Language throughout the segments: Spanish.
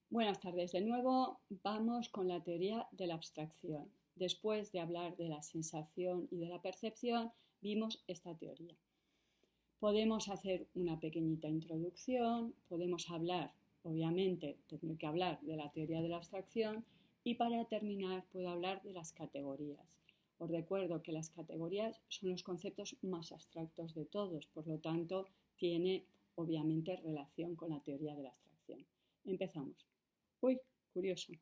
Buenas tardes de nuevo. Vamos con la teoría de la abstracción. Después de hablar de la sensación y de la percepción, vimos esta teoría. Podemos hacer una pequeñita introducción, podemos hablar, obviamente, tengo que hablar de la teoría de la abstracción y para terminar puedo hablar de las categorías. Os recuerdo que las categorías son los conceptos más abstractos de todos, por lo tanto, tiene obviamente relación con la teoría de la abstracción. Empezamos. Uy, curioso.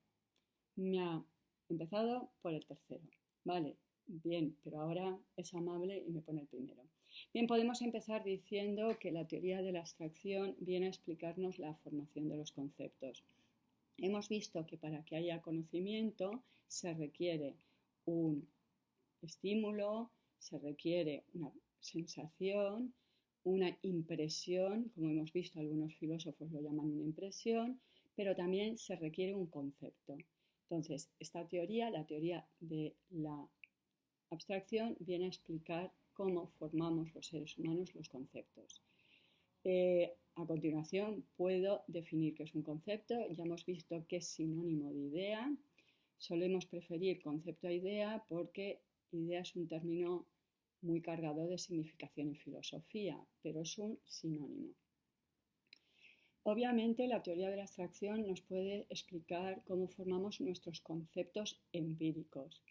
Me ha empezado por el tercero. Vale, bien, pero ahora es amable y me pone el primero. Bien, podemos empezar diciendo que la teoría de la abstracción viene a explicarnos la formación de los conceptos. Hemos visto que para que haya conocimiento se requiere un estímulo, se requiere una sensación, una impresión, como hemos visto algunos filósofos lo llaman una impresión, pero también se requiere un concepto. Entonces, esta teoría, la teoría de la abstracción, viene a explicar cómo formamos los seres humanos los conceptos. A continuación puedo definir qué es un concepto. Ya hemos visto que es sinónimo de idea. Solemos preferir concepto a idea porque idea es un término muy cargado de significación en filosofía, pero es un sinónimo. Obviamente, la teoría de la abstracción nos puede explicar cómo formamos nuestros conceptos empíricos,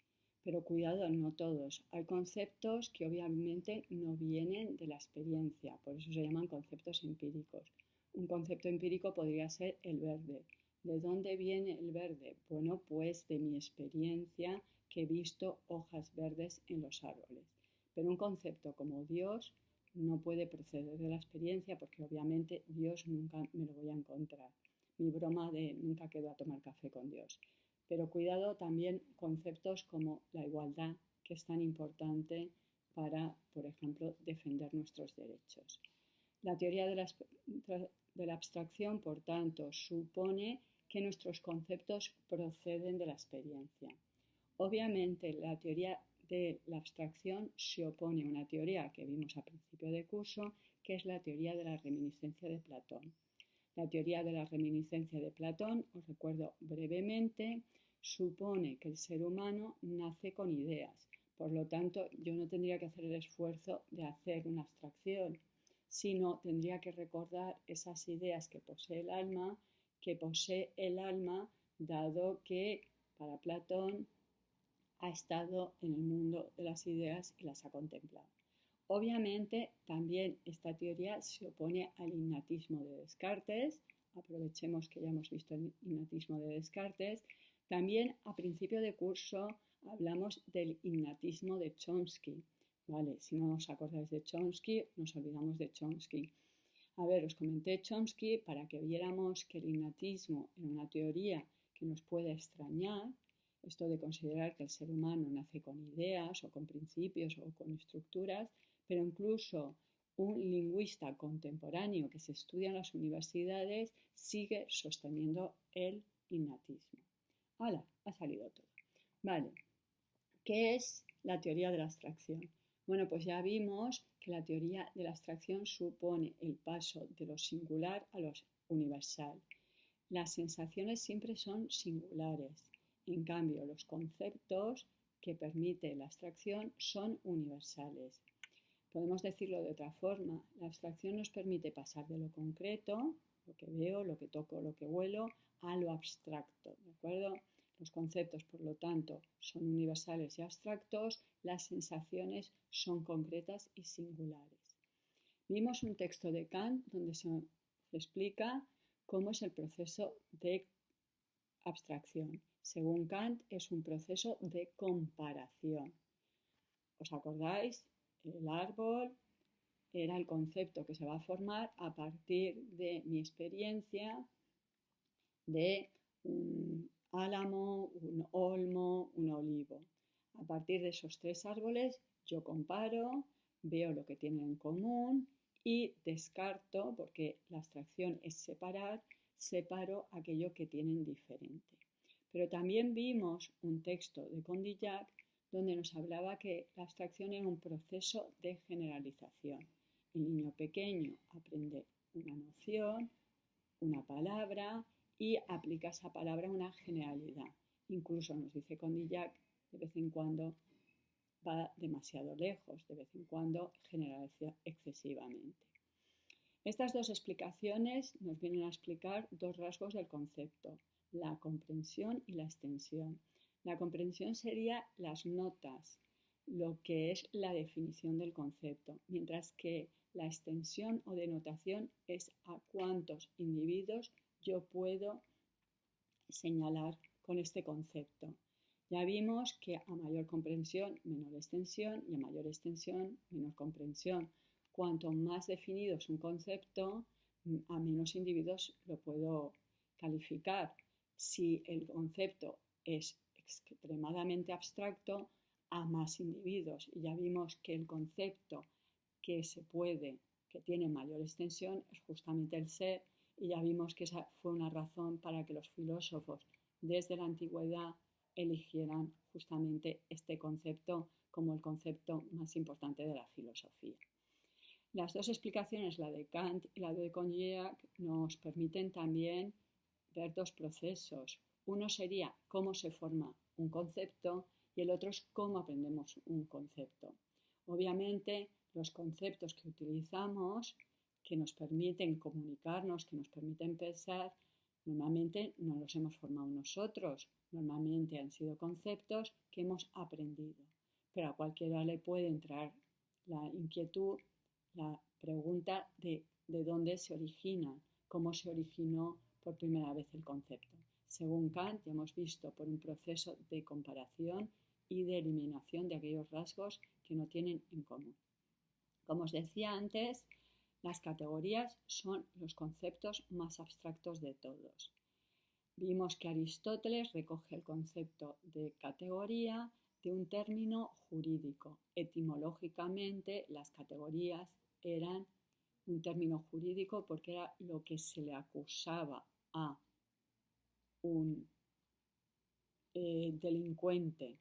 pero cuidado, no todos. Hay conceptos que obviamente no vienen de la experiencia, por eso se llaman conceptos empíricos. Un concepto empírico podría ser el verde. ¿De dónde viene el verde? Bueno, pues de mi experiencia que he visto hojas verdes en los árboles. Pero un concepto como Dios no puede proceder de la experiencia porque obviamente Dios nunca me lo voy a encontrar. Mi broma de nunca quedo a tomar café con Dios. Pero cuidado también conceptos como la igualdad, que es tan importante para, por ejemplo, defender nuestros derechos. La teoría de la abstracción, por tanto, supone que nuestros conceptos proceden de la experiencia. Obviamente, la teoría de la abstracción se opone a una teoría que vimos a principio de curso, que es la teoría de la reminiscencia de Platón. La teoría de la reminiscencia de Platón, os recuerdo brevemente, supone que el ser humano nace con ideas. Por lo tanto, yo no tendría que hacer el esfuerzo de hacer una abstracción, sino tendría que recordar esas ideas que posee el alma, dado que para Platón ha estado en el mundo de las ideas y las ha contemplado. Obviamente, también esta teoría se opone al innatismo de Descartes. Aprovechemos que ya hemos visto el innatismo de Descartes. También a principio de curso hablamos del innatismo de Chomsky. Vale, si no os acordáis de Chomsky, nos olvidamos de Chomsky. A ver, os comenté Chomsky para que viéramos que el innatismo era una teoría que nos puede extrañar, esto de considerar que el ser humano nace con ideas o con principios o con estructuras, pero incluso un lingüista contemporáneo que se estudia en las universidades sigue sosteniendo el innatismo. ¡Hala! Ha salido todo. Vale, ¿qué es la teoría de la abstracción? Bueno, pues ya vimos que la teoría de la abstracción supone el paso de lo singular a lo universal. Las sensaciones siempre son singulares. En cambio, los conceptos que permite la abstracción son universales. Podemos decirlo de otra forma, la abstracción nos permite pasar de lo concreto, lo que veo, lo que toco, lo que huelo, a lo abstracto, ¿de acuerdo? Los conceptos, por lo tanto, son universales y abstractos, las sensaciones son concretas y singulares. Vimos un texto de Kant donde se explica cómo es el proceso de abstracción. Según Kant, es un proceso de comparación. ¿Os acordáis? El árbol era el concepto que se va a formar a partir de mi experiencia de un álamo, un olmo, un olivo. A partir de esos tres árboles yo comparo, veo lo que tienen en común y descarto, porque la abstracción es separar, separo aquello que tienen diferente. Pero también vimos un texto de Condillac donde nos hablaba que la abstracción era un proceso de generalización. El niño pequeño aprende una noción, una palabra, y aplica esa palabra a una generalidad. Incluso nos dice Condillac, de vez en cuando va demasiado lejos, de vez en cuando generaliza excesivamente. Estas dos explicaciones nos vienen a explicar dos rasgos del concepto, la comprensión y la extensión. La comprensión sería las notas, lo que es la definición del concepto, mientras que la extensión o denotación es a cuántos individuos yo puedo señalar con este concepto. Ya vimos que a mayor comprensión, menor extensión, y a mayor extensión, menor comprensión. Cuanto más definido es un concepto, a menos individuos lo puedo calificar. Si el concepto es extremadamente abstracto, a más individuos. Y ya vimos que el concepto que tiene mayor extensión es justamente el ser, y ya vimos que esa fue una razón para que los filósofos desde la antigüedad eligieran justamente este concepto como el concepto más importante de la filosofía. Las dos explicaciones, la de Kant y la de Condillac, nos permiten también ver dos procesos. Uno sería cómo se forma un concepto y el otro es cómo aprendemos un concepto. Obviamente, los conceptos que utilizamos, que nos permiten comunicarnos, que nos permiten pensar, normalmente no los hemos formado nosotros, normalmente han sido conceptos que hemos aprendido, pero a cualquiera le puede entrar la inquietud, la pregunta de dónde se originan, cómo se originó por primera vez el concepto. Según Kant, ya hemos visto por un proceso de comparación y de eliminación de aquellos rasgos que no tienen en común. Como os decía antes, las categorías son los conceptos más abstractos de todos. Vimos que Aristóteles recoge el concepto de categoría de un término jurídico. Etimológicamente, las categorías eran un término jurídico porque era lo que se le acusaba a un delincuente,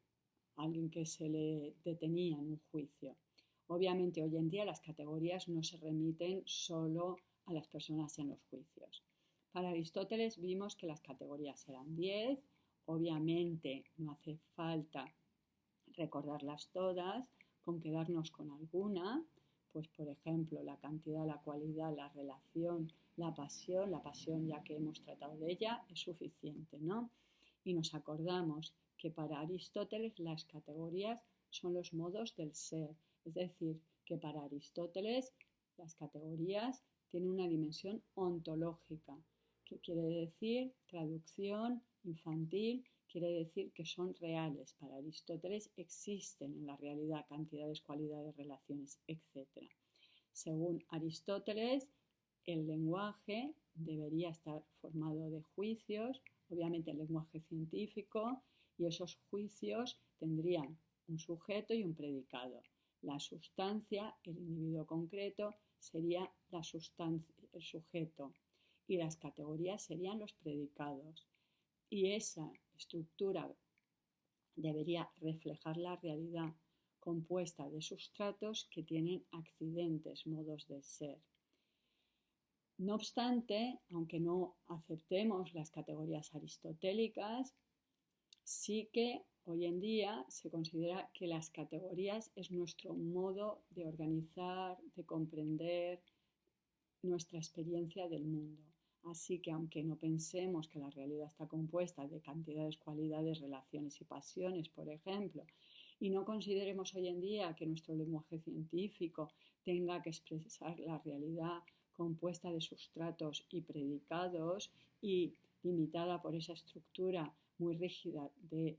alguien que se le detenía en un juicio. Obviamente, hoy en día las categorías no se remiten solo a las personas en los juicios. Para Aristóteles vimos que las categorías eran 10, obviamente no hace falta recordarlas todas, con quedarnos con alguna, pues por ejemplo la cantidad, la cualidad, la relación, la pasión ya que hemos tratado de ella es suficiente, ¿no? Y nos acordamos que para Aristóteles las categorías son los modos del ser, es decir, que para Aristóteles las categorías tienen una dimensión ontológica, que quiere decir traducción infantil, quiere decir que son reales. Para Aristóteles existen en la realidad cantidades, cualidades, relaciones, etc. Según Aristóteles, el lenguaje debería estar formado de juicios, obviamente el lenguaje científico, y esos juicios tendrían un sujeto y un predicado. La sustancia, el individuo concreto, sería el sujeto, y las categorías serían los predicados. Y esa estructura debería reflejar la realidad compuesta de sustratos que tienen accidentes, modos de ser. No obstante, aunque no aceptemos las categorías aristotélicas, sí que hoy en día se considera que las categorías es nuestro modo de organizar, de comprender nuestra experiencia del mundo. Así que aunque no pensemos que la realidad está compuesta de cantidades, cualidades, relaciones y pasiones, por ejemplo, y no consideremos hoy en día que nuestro lenguaje científico tenga que expresar la realidad compuesta de sustratos y predicados y limitada por esa estructura muy rígida del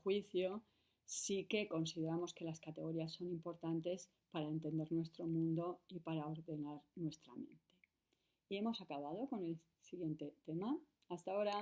juicio, sí que consideramos que las categorías son importantes para entender nuestro mundo y para ordenar nuestra mente. Y hemos acabado con el siguiente tema. Hasta ahora.